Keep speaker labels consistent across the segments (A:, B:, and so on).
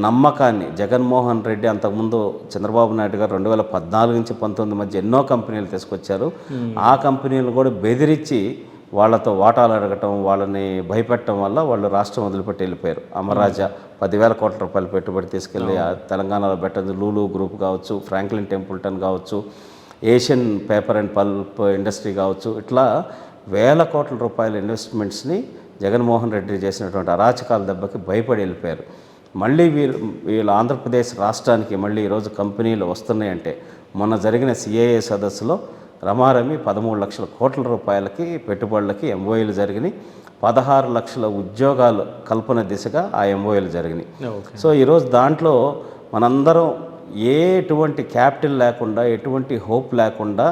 A: నమ్మకాన్ని జగన్మోహన్ రెడ్డి అంతకుముందు చంద్రబాబు నాయుడు గారు 2014 నుంచి 19 మధ్య ఎన్నో కంపెనీలు తీసుకొచ్చారు. ఆ కంపెనీలు కూడా బెదిరించి వాళ్ళతో వాటాలు అడగటం, వాళ్ళని భయపెట్టడం వల్ల వాళ్ళు రాష్ట్రం వదిలిపెట్టి వెళ్ళిపోయారు. అమరాజా 10,000 కోట్ల రూపాయలు పెట్టుబడి తీసుకెళ్ళి తెలంగాణలో పెట్టింది. లూలు గ్రూప్ కావచ్చు, ఫ్రాంక్లిన్ టెంపుల్టన్ కావచ్చు, Asian paper and pulp industry కావచ్చు, ఇట్లా వేల కోట్ల రూపాయల ఇన్వెస్ట్మెంట్స్ని జగన్మోహన్ రెడ్డి చేసినటువంటి అరాచకాల దెబ్బకి భయపడి వెళ్ళిపోయారు. మళ్ళీ వీళ్ళు ఆంధ్రప్రదేశ్ రాష్ట్రానికి మళ్ళీ ఈరోజు కంపెనీలు వస్తున్నాయంటే మొన్న జరిగిన సిఐఏ సదస్సులో రమారమి 13 లక్షల కోట్ల రూపాయలకి పెట్టుబడులకి ఎంఓఏలు జరిగినాయి. 16 లక్షల ఉద్యోగాలు కల్పన దిశగా ఆ ఎంఓఏలు జరిగినాయి. సో ఈరోజు దాంట్లో మనందరం ఎటువంటి క్యాపిటల్ లేకుండా, ఎటువంటి హోప్ లేకుండా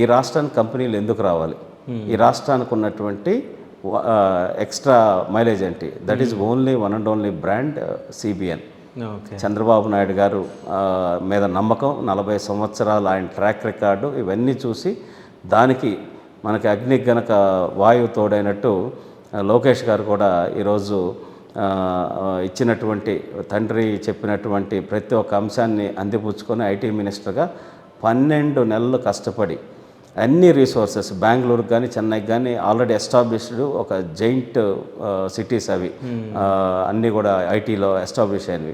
A: ఈ రాష్ట్రానికి కంపెనీలు ఎందుకు రావాలి? ఈ రాష్ట్రానికి ఉన్నటువంటి ఎక్స్ట్రా మైలేజ్ ఏంటి? That is only one and only brand CBN. Chandrababu Naidu గారు మీద నమ్మకం, 40 సంవత్సరాలు ఆయన ట్రాక్ రికార్డు, ఇవన్నీ చూసి దానికి మనకి అగ్ని గనక వాయువు తోడైనట్టు లోకేష్ గారు కూడా ఈరోజు ఇచ్చినటువంటి తండ్రి చెప్పినటువంటి ప్రతి ఒక్క అంశాన్ని అందిపుచ్చుకొని ఐటీ మినిస్టర్గా 12 నెలలు కష్టపడి అన్ని రీసోర్సెస్ బెంగళూరుకి కానీ చెన్నైకి కానీ ఆల్రెడీ ఎస్టాబ్లిష్డ్ ఒక జైంట్ సిటీస్ అవి అన్నీ కూడా ఐటీలో ఎస్టాబ్లిష్ అయినవి.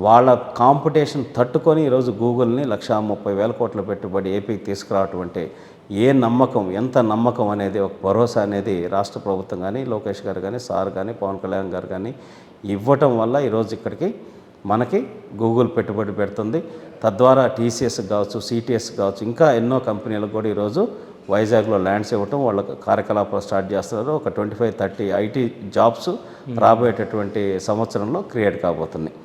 A: వాళ్ళ కాంపిటీషన్ తట్టుకొని ఈరోజు గూగుల్ని 1,30,000 కోట్ల పెట్టుబడి ఏపీకి తీసుకురావటం అంటే ఏ నమ్మకం, ఎంత నమ్మకం అనేది, ఒక భరోసా అనేది రాష్ట్ర ప్రభుత్వం కానీ, లోకేష్ గారు కానీ, సార్ కానీ, పవన్ కళ్యాణ్ గారు కానీ ఇవ్వటం వల్ల ఈరోజు ఇక్కడికి మనకి గూగుల్ పెట్టుబడి పెడుతుంది. తద్వారా టీసీఎస్ కావచ్చు, సిటీఎస్ కావచ్చు, ఇంకా ఎన్నో కంపెనీలకు కూడా ఈరోజు వైజాగ్లో ల్యాండ్స్ ఇవ్వటం, వాళ్ళ కార్యకలాపాలు స్టార్ట్ చేస్తున్నారు. ఒక 25-30 ఐటీ జాబ్స్ రాబోయేటటువంటి సంవత్సరంలో క్రియేట్ కాబోతున్నాయి.